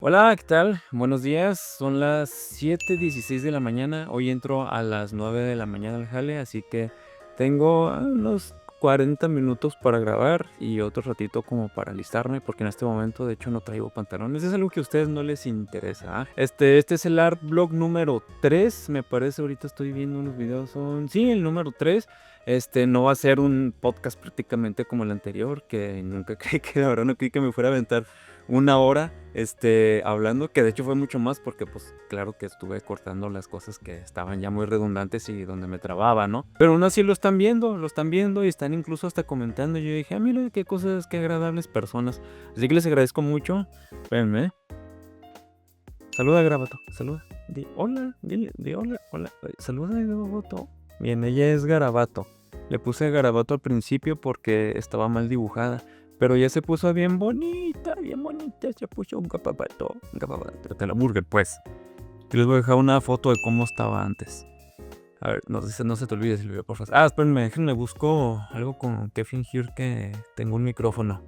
Hola, ¿qué tal? Buenos días. Son las 7:16 de la mañana. Hoy entro a las 9 de la mañana al jale, así que tengo unos 40 minutos para grabar y otro ratito como para alistarme, porque en este momento de hecho no traigo pantalones. Es algo que a ustedes no les interesa. Este es el art blog número 3, me parece. Ahorita estoy viendo unos videos. Sí, el número 3. No va a ser un podcast prácticamente como el anterior, que nunca creí que, la verdad, no creí que me fuera a aventar una hora hablando, que de hecho fue mucho más porque pues claro que estuve cortando las cosas que estaban ya muy redundantes y donde me trababa, ¿no? Pero aún así lo están viendo y están incluso hasta comentando. Y yo dije, mira qué cosas, qué agradables personas. Así que les agradezco mucho. Espérenme. Saluda, Garabato, saluda. Di hola, di hola, hola. Saluda, Garabato. Bien, ella es Garabato. Le puse Garabato al principio porque estaba mal dibujada. Pero ya se puso bien bonita, se puso un gapapato, de la burger, pues. Y les voy a dejar una foto de cómo estaba antes. A ver, no se te olvide, Silvia, por favor. Espérenme, déjenme, busco algo con que fingir que tengo un micrófono.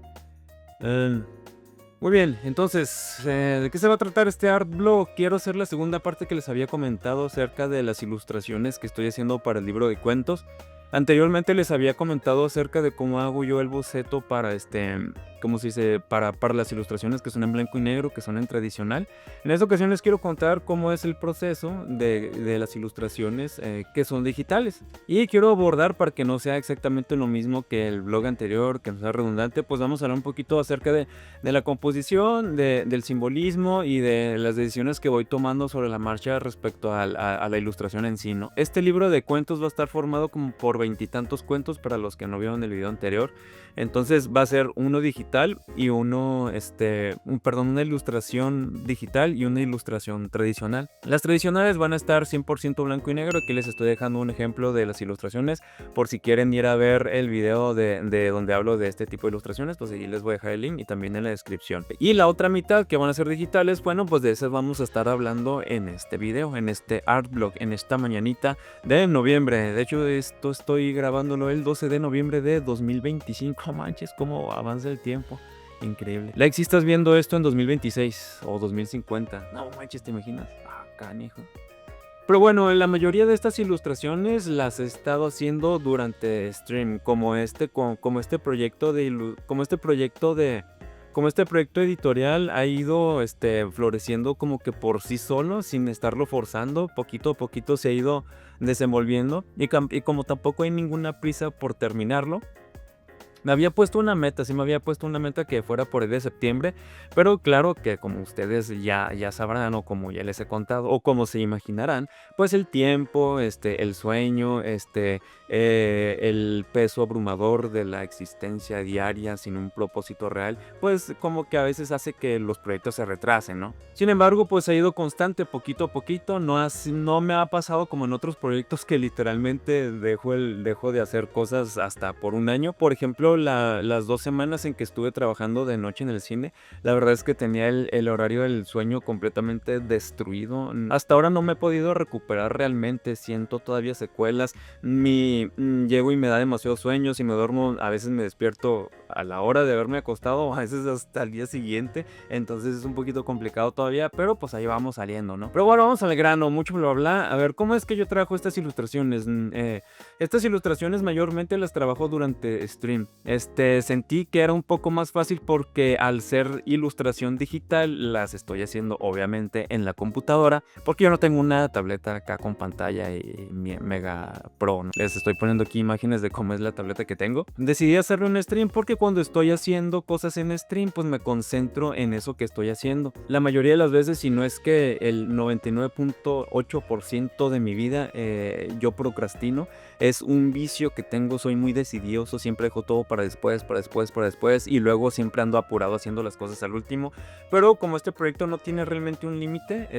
Muy bien, entonces, ¿de qué se va a tratar este art blog? Quiero hacer la segunda parte que les había comentado acerca de las ilustraciones que estoy haciendo para el libro de cuentos. Anteriormente les había comentado acerca de cómo hago yo el boceto para ¿cómo se dice? Para las ilustraciones que son en blanco y negro, que son en tradicional. En esta ocasión les quiero contar cómo es el proceso de las ilustraciones que son digitales. Y quiero abordar, para que no sea exactamente lo mismo que el blog anterior, que no sea redundante, pues vamos a hablar un poquito acerca de la composición, del simbolismo y de las decisiones que voy tomando sobre la marcha respecto a la ilustración en sí, ¿no? Este libro de cuentos va a estar formado como por veintitantos cuentos para los que no vieron el video anterior. Entonces va a ser uno digital y una ilustración digital y una ilustración tradicional. Las tradicionales van a estar 100% blanco y negro. Aquí les estoy dejando un ejemplo de las ilustraciones por si quieren ir a ver el video de donde hablo de este tipo de ilustraciones, pues ahí les voy a dejar el link y también en la descripción. Y la otra mitad, que van a ser digitales, bueno, pues de esas vamos a estar hablando en este video, en este art blog, en esta mañanita de noviembre. De hecho, esto estoy grabándolo el 12 de noviembre de 2025. Manches, cómo avanza el tiempo. Increíble. Like, si estás viendo esto en 2026 o 2050. No manches, ¿te imaginas? Canijo. Pero bueno, la mayoría de estas ilustraciones las he estado haciendo durante stream, como este proyecto como este proyecto editorial ha ido floreciendo como que por sí solo, sin estarlo forzando. Poquito a poquito se ha ido desenvolviendo y como tampoco hay ninguna prisa por terminarlo. Me había puesto una meta, sí me había puesto una meta que fuera por el de septiembre, pero claro que como ustedes ya sabrán, o como ya les he contado, o como se imaginarán, pues el tiempo, el sueño, el peso abrumador de la existencia diaria sin un propósito real, pues como que a veces hace que los proyectos se retrasen, ¿no? Sin embargo, pues ha ido constante, poquito a poquito. No me ha pasado como en otros proyectos que literalmente dejo de hacer cosas hasta por un año. Por ejemplo, las 2 semanas en que estuve trabajando de noche en el cine, la verdad es que tenía el horario del sueño completamente destruido. Hasta ahora no me he podido recuperar realmente, siento todavía secuelas. Llego y me da demasiado sueño. Si me duermo, a veces me despierto a la hora de haberme acostado, a veces hasta el día siguiente. Entonces es un poquito complicado todavía, pero pues ahí vamos saliendo, ¿no? Pero bueno, vamos al grano, mucho bla bla. A ver, ¿cómo es que yo trabajo estas ilustraciones? Estas ilustraciones mayormente las trabajo durante stream. Sentí que era un poco más fácil porque al ser ilustración digital las estoy haciendo obviamente en la computadora, porque yo no tengo una tableta acá con pantalla y mega pro, ¿no? Les estoy poniendo aquí imágenes de cómo es la tableta que tengo. Decidí hacerlo en stream porque cuando estoy haciendo cosas en stream, pues me concentro en eso que estoy haciendo. La mayoría de las veces, si no es que el 99.8% de mi vida, yo procrastino. Es un vicio que tengo, soy muy decidioso, siempre dejo todo para después, y luego siempre ando apurado haciendo las cosas al último. Pero como este proyecto no tiene realmente un límite,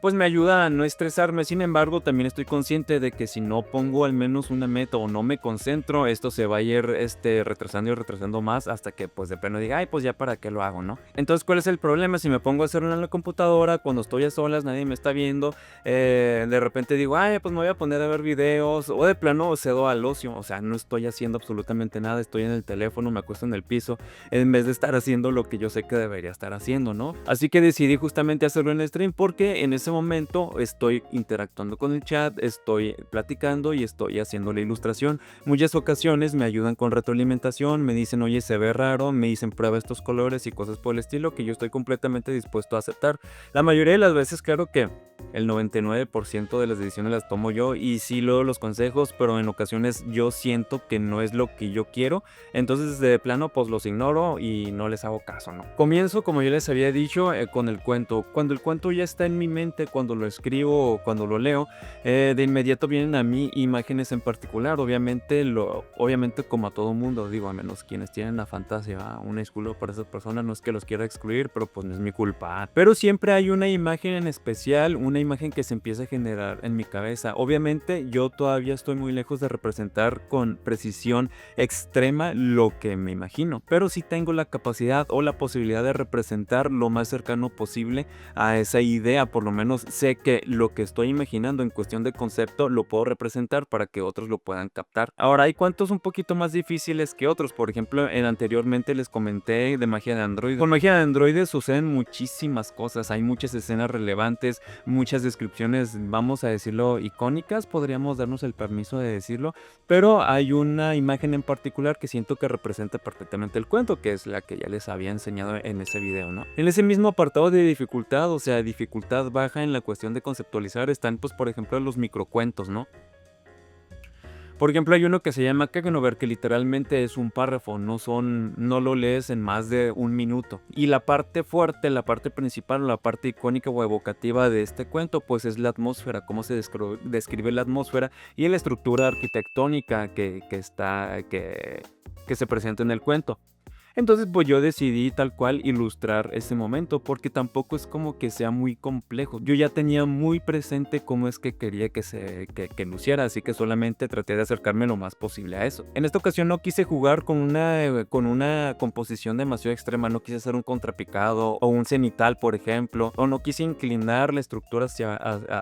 pues me ayuda a no estresarme. Sin embargo, también estoy consciente de que si no pongo al menos una meta o no me concentro, esto se va a ir retrasando y retrasando más hasta que pues de plano diga, ay, pues ya para qué lo hago, ¿no? Entonces, ¿cuál es el problema? Si me pongo a hacerlo en la computadora, cuando estoy a solas, nadie me está viendo, de repente digo, ay, pues me voy a poner a ver videos, o de plano cedo al ocio. O sea, no estoy haciendo absolutamente nada, estoy en el teléfono, me acuesto en el piso, en vez de estar haciendo lo que yo sé que debería estar haciendo, ¿no? Así que decidí justamente hacerlo en stream porque en ese momento estoy interactuando con el chat, estoy platicando y estoy haciendo la ilustración. Muchas ocasiones me ayudan con retroalimentación, me dicen, oye, se ve raro, me dicen, prueba estos colores y cosas por el estilo, que yo estoy completamente dispuesto a aceptar. La mayoría de las veces, claro que el 99% de las decisiones las tomo yo y sí leo los consejos, pero en ocasiones yo siento que no es lo que yo quiero, entonces de plano pues los ignoro y no les hago caso, ¿no? Comienzo, como yo les había dicho, con el cuento. Cuando el cuento ya está en mi mente, cuando lo escribo o cuando lo leo, de inmediato vienen a mí imágenes en particular. Obviamente como a todo mundo, digo, a menos quienes tienen la fantasía, una disculpa para esas personas, no es que los quiera excluir, pero pues no es mi culpa. Pero siempre hay una imagen en especial, una imagen que se empieza a generar en mi cabeza. Obviamente yo todavía estoy muy lejos de representar con precisión extrema lo que me imagino, pero sí tengo la capacidad o la posibilidad de representar lo más cercano posible a esa idea. Por lo menos sé que lo que estoy imaginando en cuestión de concepto lo puedo representar para que otros lo puedan captar. Ahora, hay cuentos un poquito más difíciles que otros. Por ejemplo, anteriormente les comenté de magia de androides. Con magia de androides suceden muchísimas cosas, hay muchas escenas relevantes, muchas descripciones, vamos a decirlo, icónicas, podríamos darnos el permiso de decirlo, pero hay una imagen en particular que siento que representa perfectamente el cuento, que es la que ya les había enseñado en ese video, ¿no? En ese mismo apartado de dificultad, o sea, dificultad baja en la cuestión de conceptualizar, están pues por ejemplo los microcuentos, ¿no? Por ejemplo, hay uno que se llama Kegenover, que literalmente es un párrafo, no lo lees en más de un minuto. Y la parte fuerte, la parte principal, la parte icónica o evocativa de este cuento, pues es la atmósfera, cómo se describe la atmósfera y la estructura arquitectónica que se presenta en el cuento. Entonces pues yo decidí tal cual ilustrar ese momento porque tampoco es como que sea muy complejo. Yo ya tenía muy presente cómo es que quería que luciera, así que solamente traté de acercarme lo más posible a eso. En esta ocasión no quise jugar con una composición demasiado extrema, no quise hacer un contrapicado o un cenital, por ejemplo, o no quise inclinar la estructura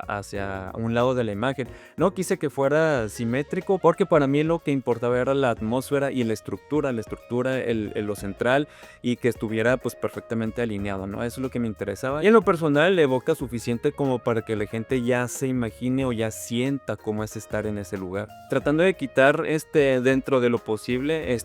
hacia un lado de la imagen. No quise que fuera simétrico porque para mí lo que importaba era la atmósfera y la estructura, lo central y que estuviera pues perfectamente alineado, ¿no? Eso es lo que me interesaba y en lo personal le evoca suficiente como para que la gente ya se imagine o ya sienta cómo es estar en ese lugar, tratando de quitar dentro de lo posible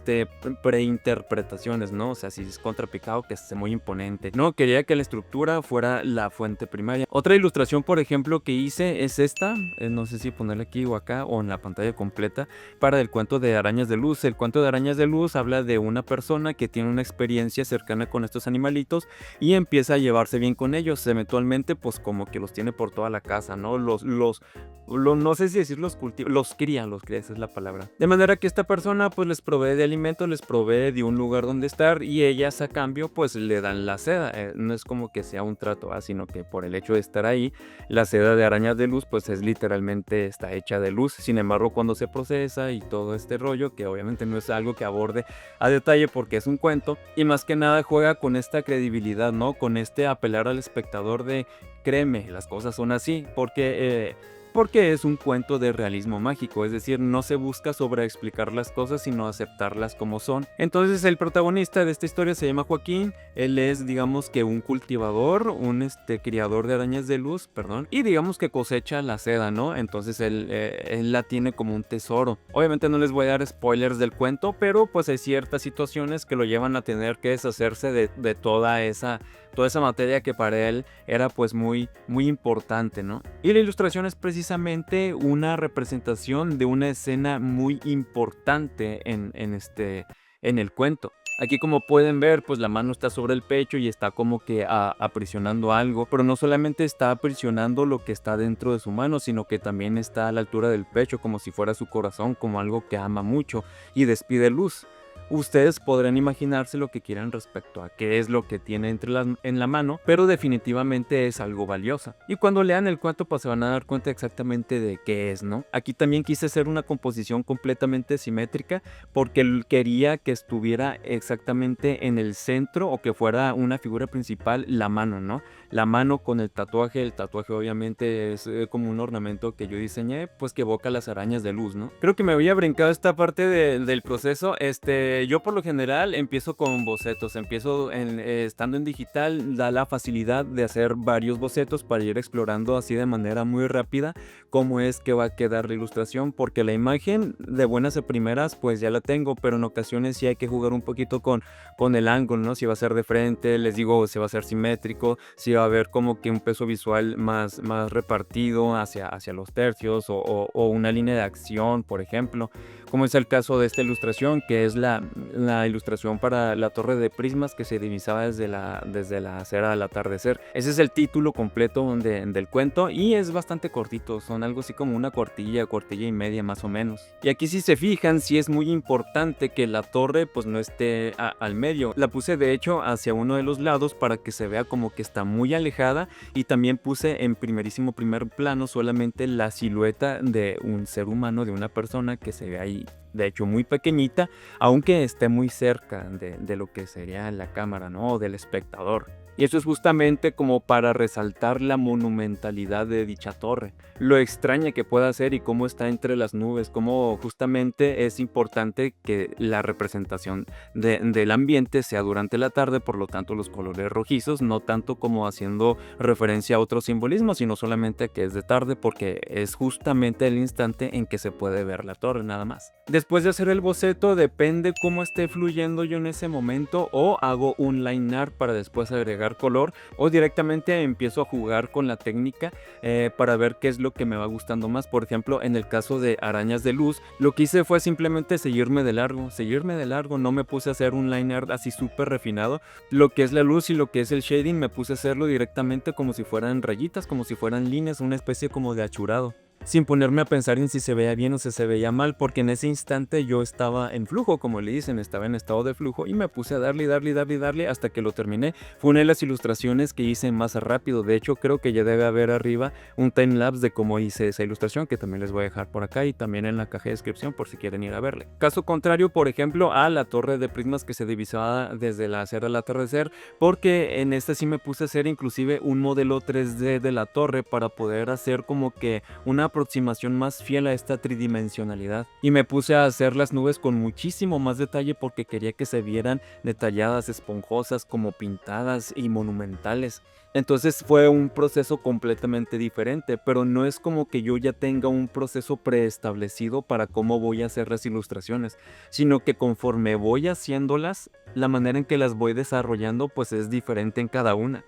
preinterpretaciones, ¿no? O sea, si es contrapicado, que esté muy imponente. No, quería que la estructura fuera la fuente primaria. Otra ilustración, por ejemplo, que hice es esta, no sé si ponerla aquí o acá o en la pantalla completa, para el cuento de Arañas de Luz. El cuento de Arañas de Luz habla de una persona que tiene una experiencia cercana con estos animalitos y empieza a llevarse bien con ellos. Eventualmente pues como que los tiene por toda la casa, ¿no? No sé si decir los cultiva, los cría, esa es la palabra. De manera que esta persona pues les provee de alimentos, les provee de un lugar donde estar y ellas a cambio pues le dan la seda. No es como que sea un trato, sino que por el hecho de estar ahí, la seda de Arañas de Luz pues es literalmente está hecha de luz. Sin embargo, cuando se procesa y todo este rollo, que obviamente no es algo que aborde a detalle porque es un cuento, y más que nada juega con esta credibilidad, ¿no? Con apelar al espectador de créeme, las cosas son así, porque es un cuento de realismo mágico, es decir, no se busca sobreexplicar las cosas sino aceptarlas como son. Entonces el protagonista de esta historia se llama Joaquín, él es digamos que un cultivador, un criador de arañas de luz, perdón, y digamos que cosecha la seda, ¿no? Entonces él la tiene como un tesoro. Obviamente no les voy a dar spoilers del cuento, pero pues hay ciertas situaciones que lo llevan a tener que deshacerse de toda esa materia que para él era pues muy importante, ¿no? Y la ilustración es precisamente una representación de una escena muy importante en el cuento. Aquí como pueden ver pues la mano está sobre el pecho y está como que aprisionando algo, pero no solamente está aprisionando lo que está dentro de su mano, sino que también está a la altura del pecho como si fuera su corazón, como algo que ama mucho y despide luz. Ustedes podrán imaginarse lo que quieran respecto a qué es lo que tiene en la mano, pero definitivamente es algo valioso. Y cuando lean el cuento pues se van a dar cuenta exactamente de qué es, ¿no? Aquí también quise hacer una composición completamente simétrica porque quería que estuviera exactamente en el centro o que fuera una figura principal la mano, ¿no? la mano con el tatuaje obviamente es como un ornamento que yo diseñé, pues que evoca las arañas de luz, ¿no? Creo que me había brincado esta parte del proceso. Yo por lo general empiezo con bocetos, estando en digital, da la facilidad de hacer varios bocetos para ir explorando así de manera muy rápida cómo es que va a quedar la ilustración, porque la imagen de buenas a primeras pues ya la tengo, pero en ocasiones sí hay que jugar un poquito con el ángulo, ¿no? Si va a ser de frente, les digo, si va a ser simétrico, si va a haber como que un peso visual más repartido hacia los tercios o una línea de acción, por ejemplo, como es el caso de esta ilustración, que es la ilustración para la torre de prismas que se divisaba desde la acera al atardecer. Ese es el título completo del cuento y es bastante cortito, son algo así como una cuartilla y media más o menos. Y aquí si se fijan, sí es muy importante que la torre pues no esté al medio. La puse de hecho hacia uno de los lados para que se vea como que está muy alejada, y también puse en primerísimo primer plano solamente la silueta de un ser humano, de una persona que se ve ahí, de hecho muy pequeñita, aunque esté muy cerca de lo que sería la cámara, ¿no? O del espectador. Y eso es justamente como para resaltar la monumentalidad de dicha torre, lo extraña que pueda ser y cómo está entre las nubes, cómo justamente es importante que la representación del ambiente sea durante la tarde, por lo tanto los colores rojizos, no tanto como haciendo referencia a otro simbolismo, sino solamente que es de tarde porque es justamente el instante en que se puede ver la torre, nada más. Después de hacer el boceto, depende cómo esté fluyendo yo en ese momento, o hago un line art para después agregar color, o directamente empiezo a jugar con la técnica para ver qué es lo que me va gustando más. Por ejemplo, en el caso de arañas de luz, lo que hice fue simplemente seguirme de largo, no me puse a hacer un line art así súper refinado. Lo que es la luz y lo que es el shading me puse a hacerlo directamente como si fueran rayitas, como si fueran líneas, una especie como de achurado, sin ponerme a pensar en si se veía bien o si se veía mal, porque en ese instante yo estaba en flujo, como le dicen, estaba en estado de flujo, y me puse a darle hasta que lo terminé. Fue una de las ilustraciones que hice más rápido. De hecho, creo que ya debe haber arriba un timelapse de cómo hice esa ilustración, que también les voy a dejar por acá y también en la caja de descripción por si quieren ir a verle. Caso contrario, por ejemplo, a la torre de prismas que se divisaba desde la acera al atardecer, porque en esta sí me puse a hacer inclusive un modelo 3D de la torre para poder hacer como que una aproximación más fiel a esta tridimensionalidad, y me puse a hacer las nubes con muchísimo más detalle porque quería que se vieran detalladas, esponjosas, como pintadas y monumentales. Entonces fue un proceso completamente diferente, pero no es como que yo ya tenga un proceso preestablecido para cómo voy a hacer las ilustraciones, sino que conforme voy haciéndolas, la manera en que las voy desarrollando pues es diferente en cada una.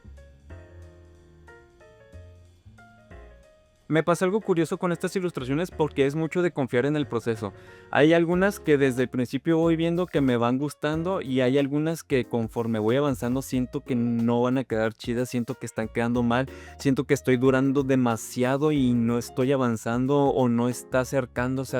Me pasa algo curioso con estas ilustraciones porque es mucho de confiar en el proceso. Hay algunas que desde el principio voy viendo que me van gustando, y hay algunas que conforme voy avanzando siento que no van a quedar chidas, siento que están quedando mal, siento que estoy durando demasiado y no estoy avanzando o no está acercándose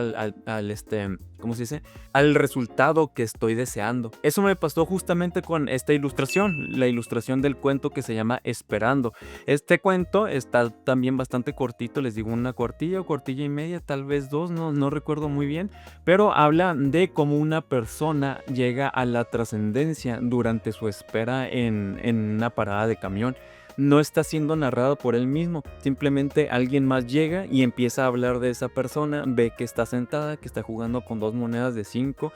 ¿cómo se dice? Al resultado que estoy deseando. Eso me pasó justamente con esta ilustración, la ilustración del cuento que se llama Esperando. Este cuento está también bastante cortito, les digo una cuartilla o cuartilla y media, tal vez dos, no recuerdo muy bien, pero habla de cómo una persona llega a la trascendencia durante su espera en una parada de camión. No está siendo narrado por él mismo, simplemente alguien más llega y empieza a hablar de esa persona, ve que está sentada, que está jugando con dos monedas de 5,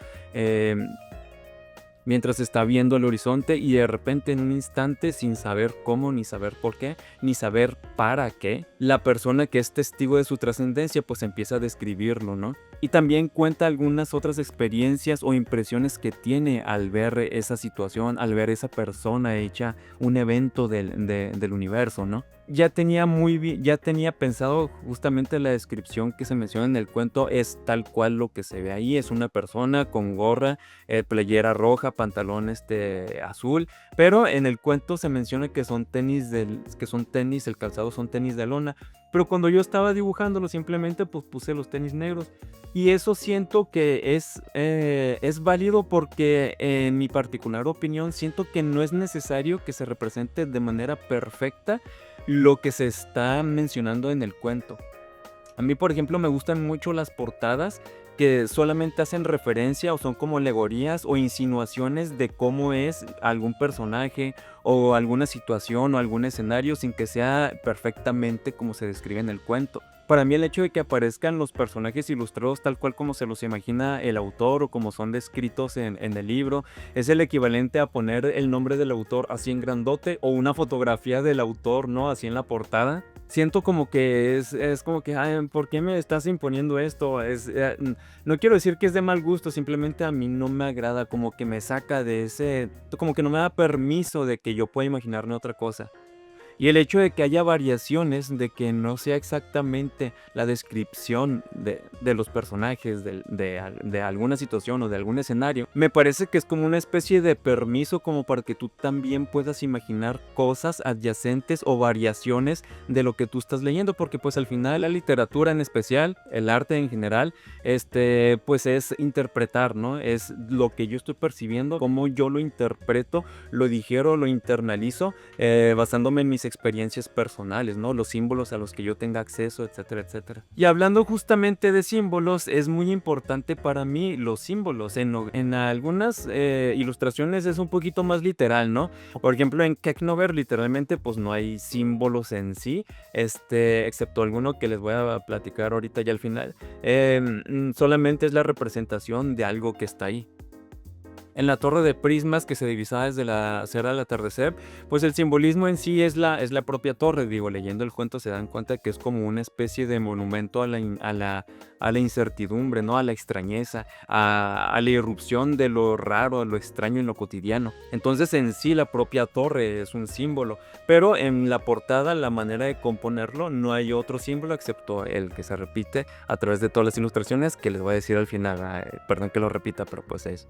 mientras está viendo el horizonte, y de repente en un instante, sin saber cómo, ni saber por qué, ni saber para qué, la persona que es testigo de su trascendencia pues empieza a describirlo, ¿no? Y también cuenta algunas otras experiencias o impresiones que tiene al ver esa situación, al ver esa persona hecha un evento del universo, ¿no? Ya tenía pensado justamente la descripción que se menciona en el cuento, es tal cual lo que se ve ahí, es una persona con gorra, playera roja, pantalón azul, pero en el cuento se menciona que son tenis, el calzado son tenis de lona, pero cuando yo estaba dibujándolo simplemente pues puse los tenis negros, y eso siento que es válido porque en mi particular opinión siento que no es necesario que se represente de manera perfecta lo que se está mencionando en el cuento. A mí, por ejemplo, me gustan mucho las portadas que solamente hacen referencia o son como alegorías o insinuaciones de cómo es algún personaje o alguna situación o algún escenario sin que sea perfectamente como se describe en el cuento. Para mí el hecho de que aparezcan los personajes ilustrados tal cual como se los imagina el autor o como son descritos en el libro es el equivalente a poner el nombre del autor así en grandote o una fotografía del autor, ¿no? Así en la portada. Siento como que es como que, ay, ¿por qué me estás imponiendo esto? No quiero decir que es de mal gusto, simplemente a mí no me agrada, como que me saca de ese, como que no me da permiso de que yo pueda imaginarme otra cosa. Y el hecho de que haya variaciones, de que no sea exactamente la descripción de los personajes, de alguna situación o de algún escenario, me parece que es como una especie de permiso como para que tú también puedas imaginar cosas adyacentes o variaciones de lo que tú estás leyendo, porque pues al final la literatura en especial, el arte en general, pues es interpretar, ¿no? Es lo que yo estoy percibiendo, cómo yo lo interpreto, lo digiero, lo internalizo basándome en mis experiencias personales, ¿no? Los símbolos a los que yo tenga acceso, etcétera, etcétera. Y hablando justamente de símbolos, es muy importante para mí los símbolos. En algunas ilustraciones es un poquito más literal, ¿no? Por ejemplo, en Keknover literalmente pues no hay símbolos en sí, excepto alguno que les voy a platicar ahorita ya al final. Solamente es la representación de algo que está ahí. En la torre de prismas que se divisaba desde la acera al atardecer, pues el simbolismo en sí es la propia torre. Digo, leyendo el cuento se dan cuenta que es como una especie de monumento a la incertidumbre, ¿no? A la extrañeza, a la irrupción de lo raro, a lo extraño en lo cotidiano. Entonces en sí la propia torre es un símbolo, pero en la portada, la manera de componerlo, no hay otro símbolo excepto el que se repite a través de todas las ilustraciones que les voy a decir al final. Perdón que lo repita, pero pues es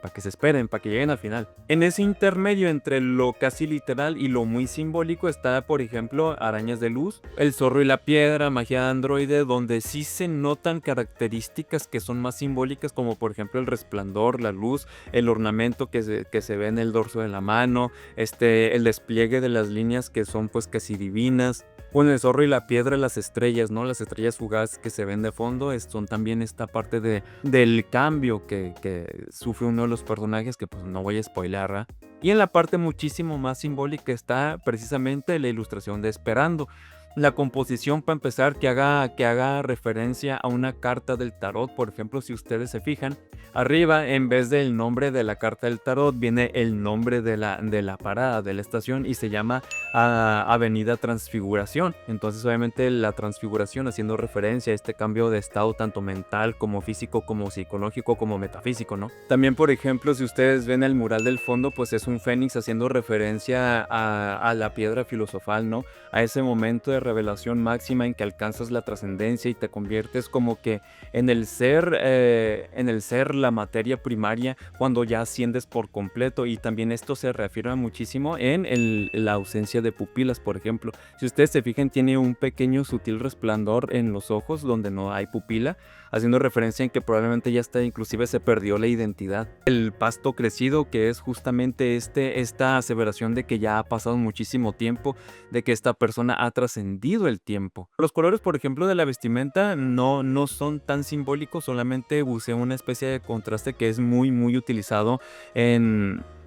para que se esperen, para que lleguen al final. En ese intermedio entre lo casi literal y lo muy simbólico está, por ejemplo, Arañas de Luz, El Zorro y la Piedra, Magia de Androide, donde sí se notan características que son más simbólicas, como por ejemplo el resplandor, la luz, el ornamento que se ve en el dorso de la mano, el despliegue de las líneas que son pues casi divinas. Con El Zorro y la Piedra, las estrellas, ¿no? Las estrellas fugaces que se ven de fondo son también esta parte del cambio que sufre uno de los personajes, que pues no voy a spoiler, ¿verdad? Y en la parte muchísimo más simbólica está precisamente la ilustración de Esperando. La composición, para empezar, que haga referencia a una carta del tarot. Por ejemplo, si ustedes se fijan, arriba, en vez del nombre de la carta del tarot, viene el nombre de la parada, de la estación, y se llama Avenida Transfiguración. Entonces, obviamente, la transfiguración haciendo referencia a este cambio de estado, tanto mental como físico, como psicológico, como metafísico, ¿no? También, por ejemplo, si ustedes ven el mural del fondo, pues es un fénix haciendo referencia a la piedra filosofal, ¿no? A ese momento de revelación máxima en que alcanzas la trascendencia y te conviertes como que en el ser, la materia primaria, cuando ya asciendes por completo. Y también esto se reafirma muchísimo en la ausencia de pupilas, por ejemplo. Si ustedes se fijan, tiene un pequeño sutil resplandor en los ojos donde no hay pupila, haciendo referencia en que probablemente ya inclusive se perdió la identidad. El pasto crecido, que es justamente esta aseveración de que ya ha pasado muchísimo tiempo, de que esta persona ha trascendido el tiempo. Los colores, por ejemplo, de la vestimenta no son tan simbólicos, solamente busqué una especie de contraste que es muy muy utilizado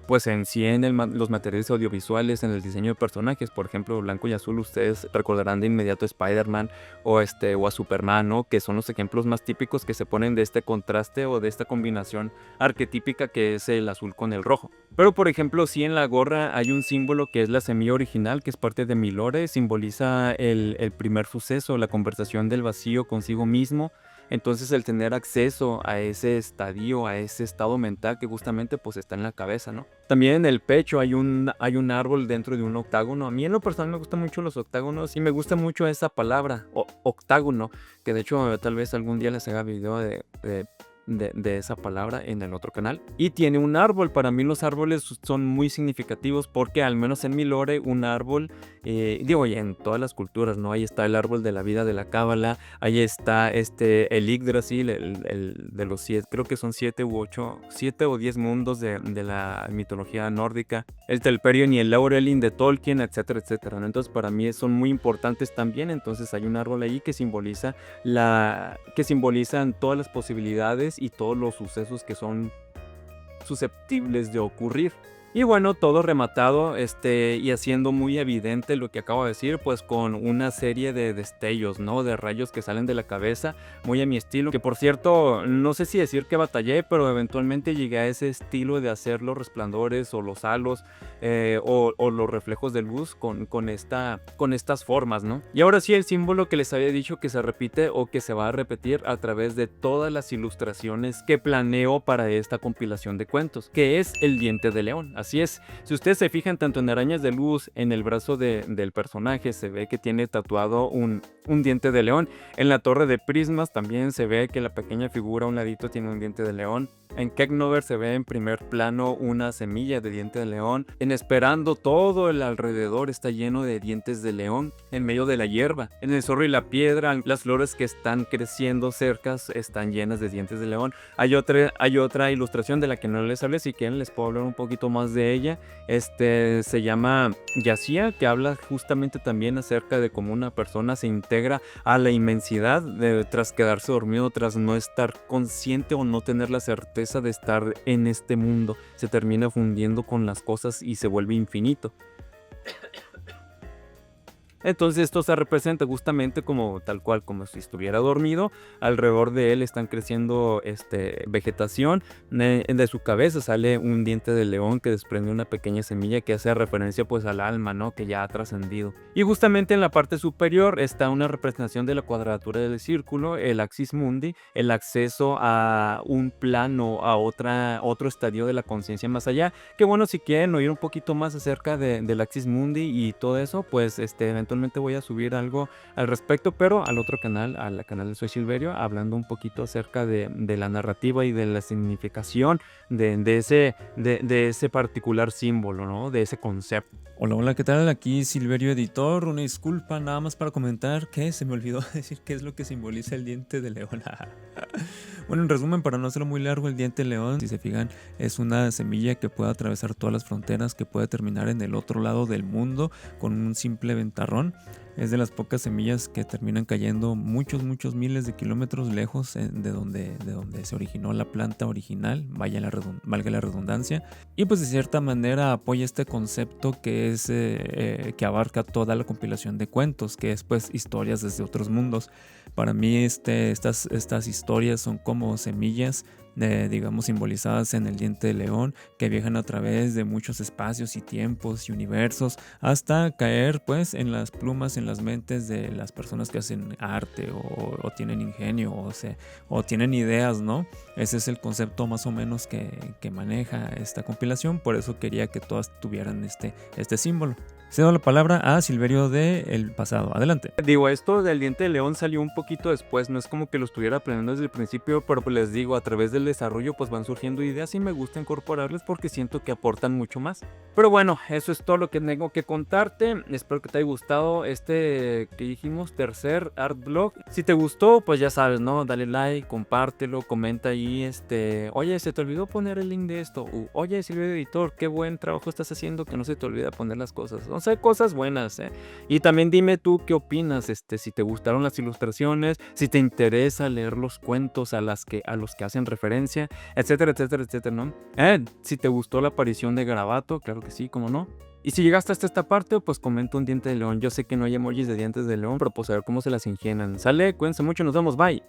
pues en sí en los materiales audiovisuales, en el diseño de personajes. Por ejemplo, blanco y azul, ustedes recordarán de inmediato a Spider-Man o a Superman, ¿no? Que son los ejemplos más típicos que se ponen de este contraste o de esta combinación arquetípica que es el azul con el rojo. Pero por ejemplo, sí, en la gorra hay un símbolo que es la semilla original, que es parte de mi lore, simboliza el primer suceso, la conversación del vacío consigo mismo. Entonces el tener acceso a ese estadio, a ese estado mental que justamente pues está en la cabeza, ¿no? También en el pecho hay un árbol dentro de un octágono. A mí en lo personal me gustan mucho los octágonos y me gusta mucho esa palabra, octágono, que de hecho tal vez algún día les haga video de esa palabra en el otro canal. Y tiene un árbol. Para mí los árboles son muy significativos porque al menos en mi lore un árbol, digo, y en todas las culturas, ¿no? Ahí está el árbol de la vida de la cábala, ahí está el Yggdrasil, el de los 7, creo que son 7 u 8, 7 o 10 mundos de la mitología nórdica, el Telperion y el Laurelin de Tolkien, etcétera, etcétera, ¿no? Entonces para mí son muy importantes también. Entonces hay un árbol ahí que simboliza que simbolizan todas las posibilidades y todos los sucesos que son susceptibles de ocurrir. Y bueno, todo rematado y haciendo muy evidente lo que acabo de decir, pues con una serie de destellos, ¿no? De rayos que salen de la cabeza, muy a mi estilo. Que por cierto, no sé si decir que batallé, pero eventualmente llegué a ese estilo de hacer los resplandores o los halos o los reflejos de luz con estas formas, ¿no? Y ahora sí, el símbolo que les había dicho que se repite o que se va a repetir a través de todas las ilustraciones que planeo para esta compilación de cuentos, que es el diente de león. Así es, si ustedes se fijan tanto en Arañas de Luz, en el brazo del personaje se ve que tiene tatuado un diente de león. En la torre de prismas también se ve que la pequeña figura a un ladito tiene un diente de león. En Keknover se ve en primer plano una semilla de diente de león. En Esperando todo el alrededor está lleno de dientes de león en medio de la hierba. En El zorro y la piedra, las flores que están creciendo cerca están llenas de dientes de león. Hay otra ilustración de la que no les hablé, si quieren les puedo hablar un poquito más de ella. Se llama Yacía, que habla justamente también acerca de cómo una persona se integra a la inmensidad tras quedarse dormido, tras no estar consciente o no tener la certeza de estar en este mundo. Se termina fundiendo con las cosas y se vuelve infinito. Entonces esto se representa justamente como tal cual, como si estuviera dormido. Alrededor de él están creciendo vegetación. De su cabeza sale un diente de león que desprende una pequeña semilla que hace referencia pues al alma, ¿no? Que ya ha trascendido. Y justamente en la parte superior está una representación de la cuadratura del círculo, el Axis Mundi, el acceso a un plano, a otro estadio de la conciencia más allá. Que bueno, si quieren oír un poquito más acerca del Axis Mundi y todo eso, pues eventualmente voy a subir algo al respecto, pero al otro canal, al canal de Soy Silverio, hablando un poquito acerca de la narrativa y de la significación de ese particular símbolo, ¿no? De ese concepto. Hola, ¿qué tal? Aquí Silverio Editor, una disculpa nada más para comentar que se me olvidó decir qué es lo que simboliza el diente de león. Bueno, en resumen, para no hacerlo muy largo, el diente de león, si se fijan, es una semilla que puede atravesar todas las fronteras, que puede terminar en el otro lado del mundo con un simple ventarrón. Es de las pocas semillas que terminan cayendo muchos miles de kilómetros lejos de donde se originó la planta original, valga la redundancia. Y pues de cierta manera apoya este concepto que es que abarca toda la compilación de cuentos, que es pues historias desde otros mundos. Para mí estas historias son como semillas digamos simbolizadas en el diente de león, que viajan a través de muchos espacios y tiempos y universos hasta caer pues en las plumas, en las mentes de las personas que hacen arte o tienen ingenio o tienen ideas, ¿no? Ese es el concepto más o menos que maneja esta compilación, por eso quería que todas tuvieran este símbolo. Cedo la palabra a Silverio del pasado. Adelante. Digo, esto del diente de león salió un poquito después, no es como que lo estuviera aprendiendo desde el principio, pero pues les digo, a través del desarrollo pues van surgiendo ideas y me gusta incorporarles porque siento que aportan mucho más. Pero bueno, eso es todo lo que tengo que contarte. Espero que te haya gustado que dijimos, tercer art blog. Si te gustó, pues ya sabes, ¿no? Dale like, compártelo, comenta ahí, oye, se te olvidó poner el link de esto. Oye, Silvio Editor, qué buen trabajo estás haciendo, que no se te olvida poner las cosas. O sea, cosas buenas, Y también dime tú qué opinas, si te gustaron las ilustraciones, si te interesa leer los cuentos a los que hacen referencia, etcétera, etcétera, etcétera, ¿no? Si te gustó la aparición de Garabato, claro que sí, cómo no. Y si llegaste hasta esta parte, pues comenta un diente de león. Yo sé que no hay emojis de dientes de león, pero pues a ver cómo se las ingenian. Sale, cuídense mucho, nos vemos, bye.